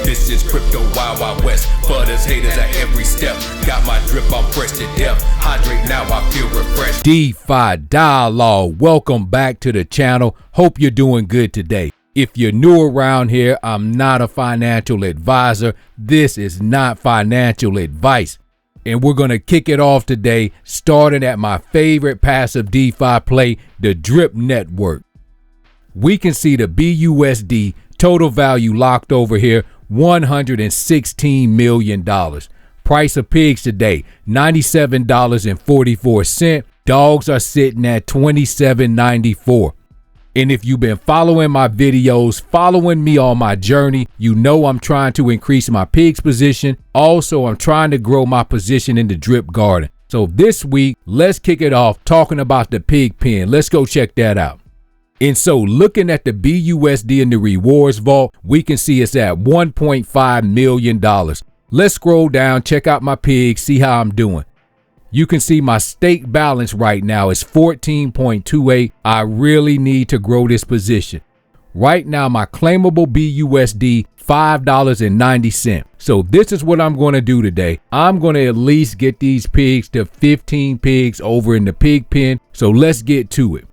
This is crypto Wild Wild West. Butters haters at every step. Got my drip, I'm fresh to death. Hydrate now, I feel refreshed. DeFi Dialogue. Welcome back to the channel. Hope you're doing good today. If you're new around here, I'm not a financial advisor. This is not financial advice. And we're going to kick it off today, starting at my favorite passive DeFi play, the Drip Network. We can see the BUSD total value locked over here, $116 million. Price of pigs today, $97.44. Dogs are sitting at $27.94. And if you've been following my videos, following me on my journey, you know I'm trying to increase my pigs position. Also, I'm trying to grow my position in the drip garden. So this week, let's kick it off talking about the pig pen. Let's go check that out. And so looking at the BUSD in the rewards vault, we can see it's at $1.5 million. Let's scroll down, check out my pigs, see how I'm doing. You can see my stake balance right now is 14.28. I really need to grow this position. Right now, my claimable BUSD, $5.90. So this is what I'm going to do today. I'm going to at least get these pigs to 15 pigs over in the pig pen. So let's get to it.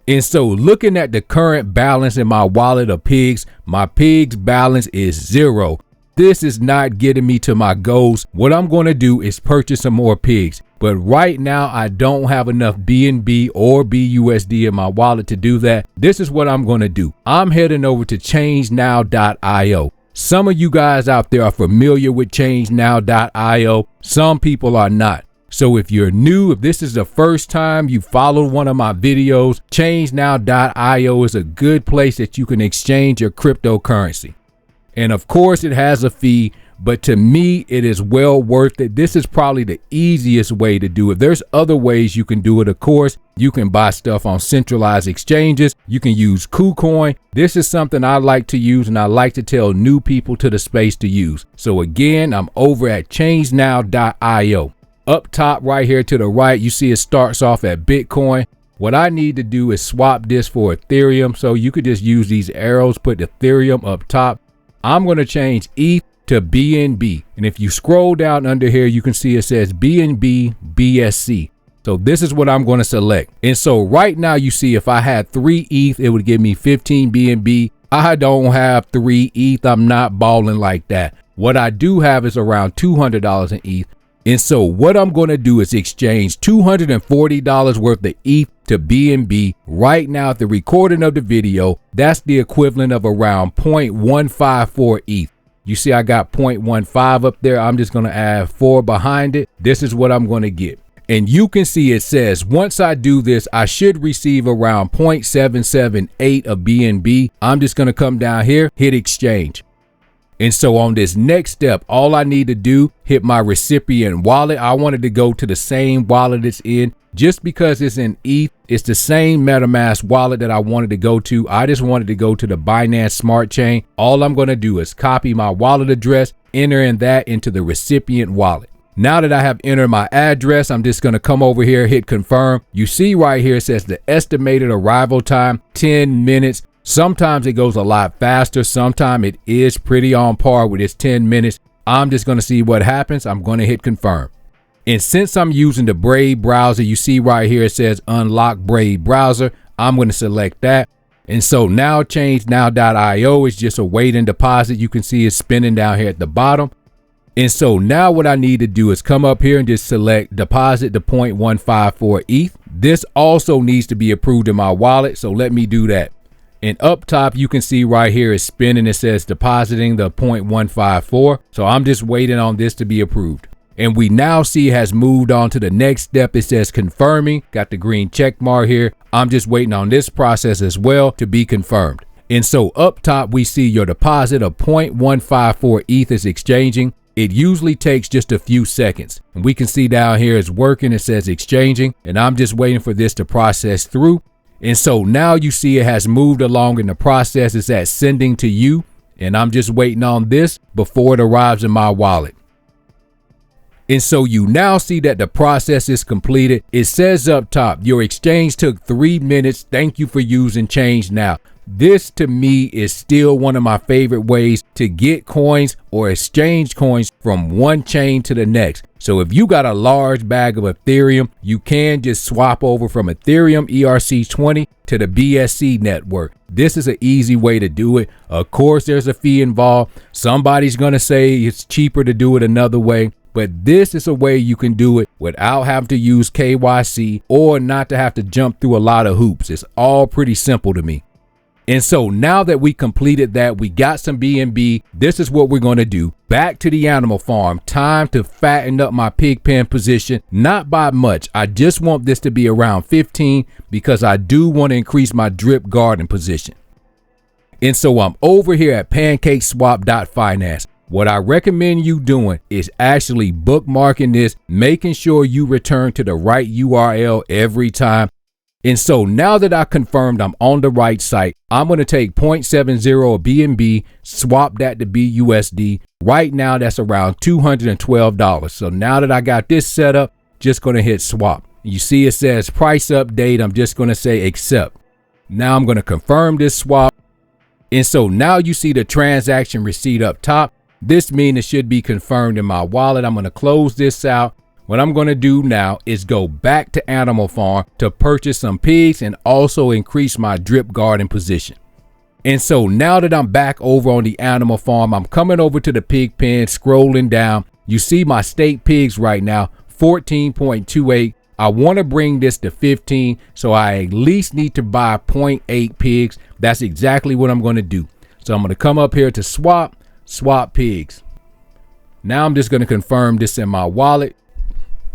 And so looking at the current balance in my wallet of pigs, my pigs balance is 0. This is not getting me to my goals. What I'm going to do is purchase some more pigs. But right now, I don't have enough BNB or BUSD in my wallet to do that. This is what I'm going to do. I'm heading over to changenow.io. Some of you guys out there are familiar with changenow.io. Some people are not. So if you're new, if this is the first time you followed one of my videos, changenow.io is a good place that you can exchange your cryptocurrency. And of course, it has a fee, but to me, it is well worth it. This is probably the easiest way to do it. There's other ways you can do it. Of course, you can buy stuff on centralized exchanges. You can use KuCoin. This is something I like to use, and I like to tell new people to the space to use. So again, I'm over at changenow.io. Up top right here to the right, you see it starts off at Bitcoin. What I need to do is swap this for Ethereum. So you could just use these arrows, put Ethereum up top. I'm going to change ETH to BNB. And if you scroll down under here, you can see it says BNB BSC. So this is what I'm going to select. And so right now you see if I had 3 ETH, it would give me 15 BNB. I don't have 3 ETH. I'm not balling like that. What I do have is around $200 in ETH. And so what I'm going to do is exchange $240 worth of ETH to BNB right now at the recording of the video. That's the equivalent of around 0.154 ETH. You see I got 0.15 up there. I'm just going to add 4 behind it. This is what I'm going to get. And you can see it says once I do this, I should receive around 0.778 of BNB. I'm just going to come down here, hit exchange. And so on this next step, all I need to do, hit my recipient wallet. I wanted to go to the same wallet it's in. Just because it's in ETH, it's the same MetaMask wallet that I wanted to go to. I just wanted to go to the Binance Smart Chain. All I'm going to do is copy my wallet address, entering that into the recipient wallet. Now that I have entered my address, I'm just going to come over here, hit confirm. You see right here, it says the estimated arrival time, 10 minutes. Sometimes it goes a lot faster. Sometimes it is pretty on par with its 10 minutes. I'm just going to see what happens. I'm going to hit confirm. And since I'm using the Brave browser, you see right here, it says unlock Brave browser. I'm going to select that. And so now changenow.io is just a waiting deposit. You can see it's spinning down here at the bottom. And so now what I need to do is come up here and just select deposit the 0.154 ETH. This also needs to be approved in my wallet. So let me do that. And up top, you can see right here is spinning. It says depositing the 0.154. So I'm just waiting on this to be approved. And we now see it has moved on to the next step. It says confirming. Got the green check mark here. I'm just waiting on this process as well to be confirmed. And so up top, we see your deposit of 0.154 ETH is exchanging. It usually takes just a few seconds. And we can see down here it's working. It says exchanging. And I'm just waiting for this to process through. And so now you see it has moved along in the process. It's at sending to you. And I'm just waiting on this before it arrives in my wallet. And so you now see that the process is completed. It says up top, your exchange took 3 minutes. Thank you for using Change Now. This to me is still one of my favorite ways to get coins or exchange coins from one chain to the next. So if you got a large bag of Ethereum, you can just swap over from Ethereum ERC20 to the BSC network. This is an easy way to do it. Of course, there's a fee involved. Somebody's going to say it's cheaper to do it another way. But this is a way you can do it without having to use KYC or not to have to jump through a lot of hoops. It's all pretty simple to me. And so now that we completed that, we got some BNB. This is what we're going to do. Back to the animal farm. Time to fatten up my pig pen position. Not by much. I just want this to be around 15 because I do want to increase my drip garden position. And so I'm over here at pancakeswap.finance. What I recommend you doing is actually bookmarking this, making sure you return to the right URL every time. And so now that I confirmed I'm on the right site, I'm going to take 0.70 of BNB, swap that to BUSD. Right now, that's around $212. So now that I got this set up, just going to hit swap. You see it says price update. I'm just going to say accept. Now I'm going to confirm this swap. And so now you see the transaction receipt up top. This means it should be confirmed in my wallet. I'm going to close this out. What I'm going to do now is go back to Animal Farm to purchase some pigs and also increase my drip garden position. And so now that I'm back over on the Animal Farm, I'm coming over to the pig pen, scrolling down. You see my state pigs right now, 14.28. I want to bring this to 15, so I at least need to buy 0.8 pigs. That's exactly what I'm going to do. So I'm going to come up here to swap pigs. Now I'm just going to confirm this in my wallet.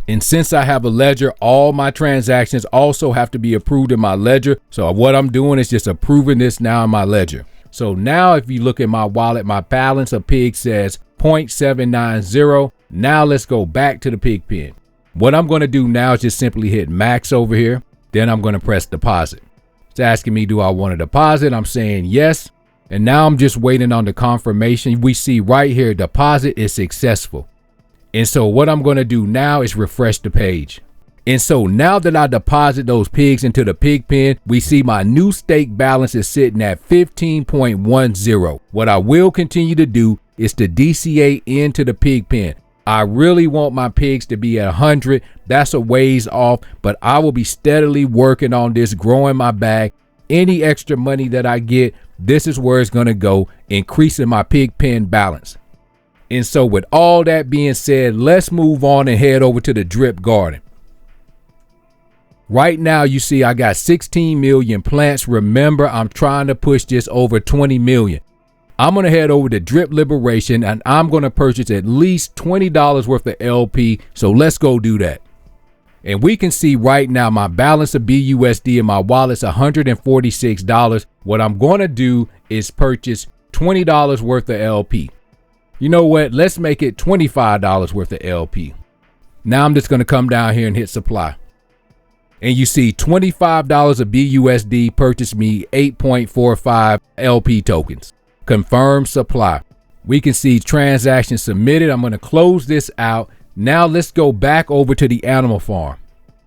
And since I have a ledger, all my transactions also have to be approved in my ledger. So what I'm doing is just approving this now in my ledger. So now if you look at my wallet, my balance of pigs says 0.790. Now let's go back to the pig pen. What I'm going to do now is just simply hit max over here. Then I'm going to press deposit. It's asking me, do I want to deposit? I'm saying yes. And now I'm just waiting on the confirmation. We see right here, deposit is successful. And so what I'm going to do now is refresh the page. And so now that I deposit those pigs into the pig pen, we see my new stake balance is sitting at 15.10. What I will continue to do is to DCA into the pig pen. I really want my pigs to be at 100. That's a ways off, but I will be steadily working on this, growing my bag. Any extra money that I get, this is where it's going to go, increasing my pig pen balance. And so with all that being said, let's move on and head over to the drip garden. Right now, you see I got 16 million plants. Remember, I'm trying to push this over 20 million. I'm going to head over to Drip Liberation and I'm going to purchase at least $20 worth of LP. So let's go do that. And we can see right now my balance of BUSD in my wallet's $146. What I'm going to do is purchase $20 worth of LP. You know what? Let's make it $25 worth of LP. Now I'm just going to come down here and hit supply. And you see $25 of BUSD purchased me 8.45 LP tokens. Confirm supply. We can see transaction submitted. I'm going to close this out. Now let's go back over to the animal farm.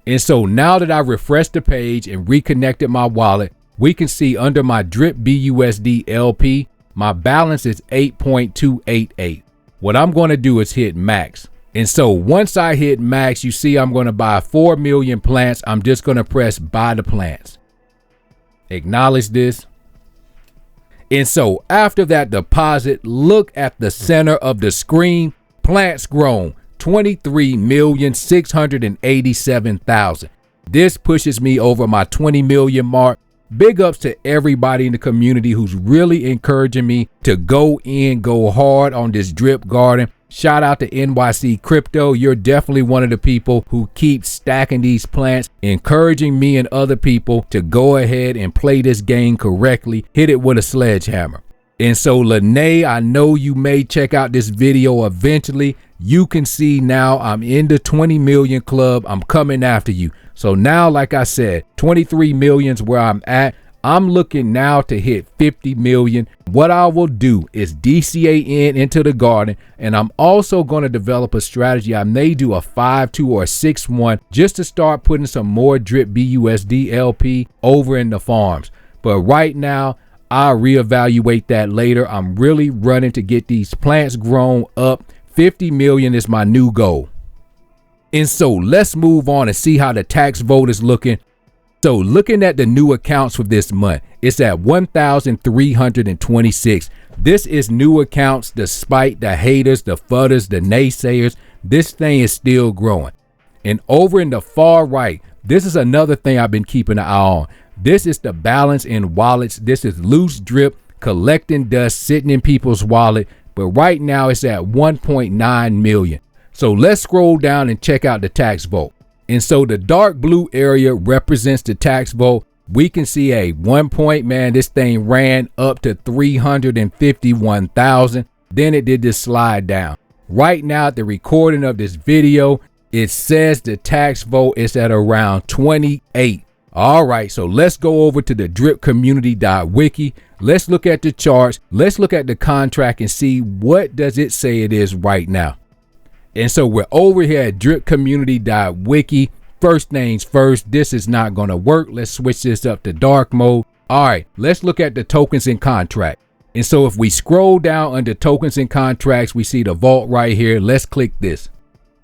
And so now that I refreshed the page and reconnected my wallet, we can see under my drip BUSD LP, my balance is 8.288. What I'm going to do is hit max. And so once I hit max, you see I'm going to buy 4 million plants. I'm just going to press buy the plants. Acknowledge this. And so after that deposit, look at the center of the screen. Plants grown 23,687,000. This pushes me over my 20 million mark. Big ups to everybody in the community who's really encouraging me to go hard on this drip garden. Shout out to NYC Crypto. You're definitely one of the people who keep stacking these plants, encouraging me and other people to go ahead and play this game correctly. Hit it with a sledgehammer. And so Lene, I know you may check out this video eventually. You can see now I'm in the 20 million club. I'm coming after you. So now, like I said, 23 million's where I'm at. I'm looking now to hit 50 million. What I will do is DCA into the garden, and I'm also going to develop a strategy. I may do a 5-2 or a 6-1 just to start putting some more drip BUSD LP over in the farms. But right now, I'll reevaluate that later. I'm really running to get these plants grown up. 50 million is my new goal. And so let's move on and see how the tax vote is looking. So looking at the new accounts for this month, it's at 1,326. This is new accounts despite the haters, the fudders, the naysayers. This thing is still growing. And over in the far right, this is another thing I've been keeping an eye on. This is the balance in wallets. This is loose drip collecting dust sitting in people's wallet. But right now it's at 1.9 million. So let's scroll down and check out the tax vote. And so the dark blue area represents the tax vote. We can see a 1 point, man, this thing ran up to 351,000. Then it did this slide down. Right now at the recording of this video, it says the tax vote is at around 28. All right, so let's go over to the dripcommunity.wiki. Let's look at the charts. Let's look at the contract and see what does it say it is right now. And so we're over here at dripcommunity.wiki. First things first, this is not going to work. Let's switch this up to dark mode. All right, let's look at the tokens and contract. And so if we scroll down under tokens and contracts, we see the vault right here. Let's click this.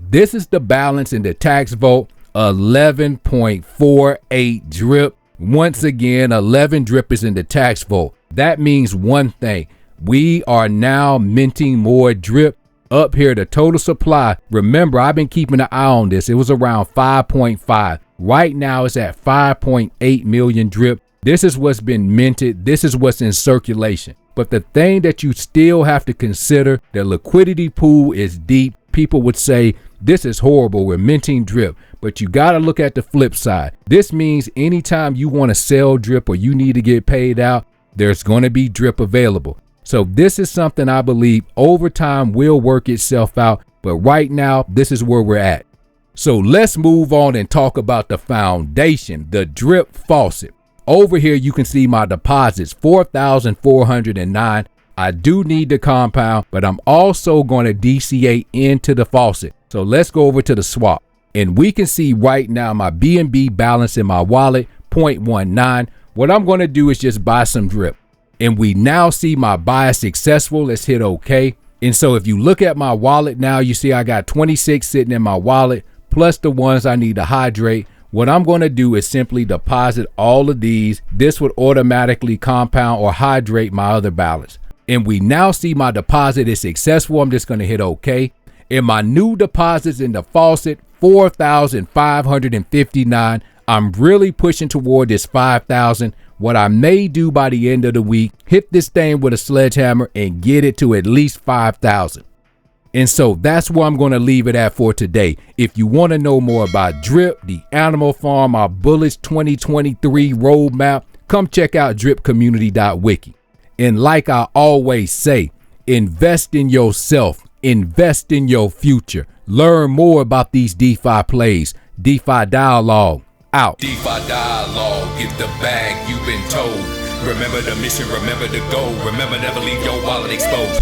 This is the balance in the tax vote, 11.48 drip. Once again, 11 drip is in the tax vote. That means one thing. We are now minting more drip. Up here, the total supply. Remember, I've been keeping an eye on this. It was around 5.5. Right now, it's at 5.8 million drip. This is what's been minted. This is what's in circulation. But the thing that you still have to consider, the liquidity pool is deep. People would say, this is horrible. We're minting drip. But you got to look at the flip side. This means anytime you want to sell drip or you need to get paid out, there's going to be drip available. So this is something I believe over time will work itself out. But right now, this is where we're at. So let's move on and talk about the foundation, the Drip Faucet. Over here, you can see my deposits, 4,409. I do need the compound, but I'm also going to DCA into the faucet. So let's go over to the swap. And we can see right now my BNB balance in my wallet, 0.19. What I'm going to do is just buy some drip. And we now see my buy successful. Let's hit OK. And so if you look at my wallet now, you see I got 26 sitting in my wallet, plus the ones I need to hydrate. What I'm going to do is simply deposit all of these. This would automatically compound or hydrate my other balance. And we now see my deposit is successful. I'm just going to hit OK. And my new deposits in the faucet, 4,559. I'm really pushing toward this 5,000. What I may do by the end of the week, hit this thing with a sledgehammer and get it to at least 5,000. And so that's where I'm going to leave it at for today. If you want to know more about drip, the animal farm, our bullish 2023 roadmap, come check out dripcommunity.wiki. And like I always say, invest in yourself, invest in your future. Learn more about these DeFi plays. DeFi Dialogue out. DeFi Dialogue, get the bag you've been told. Remember the mission, remember the goal. Remember never leave your wallet exposed.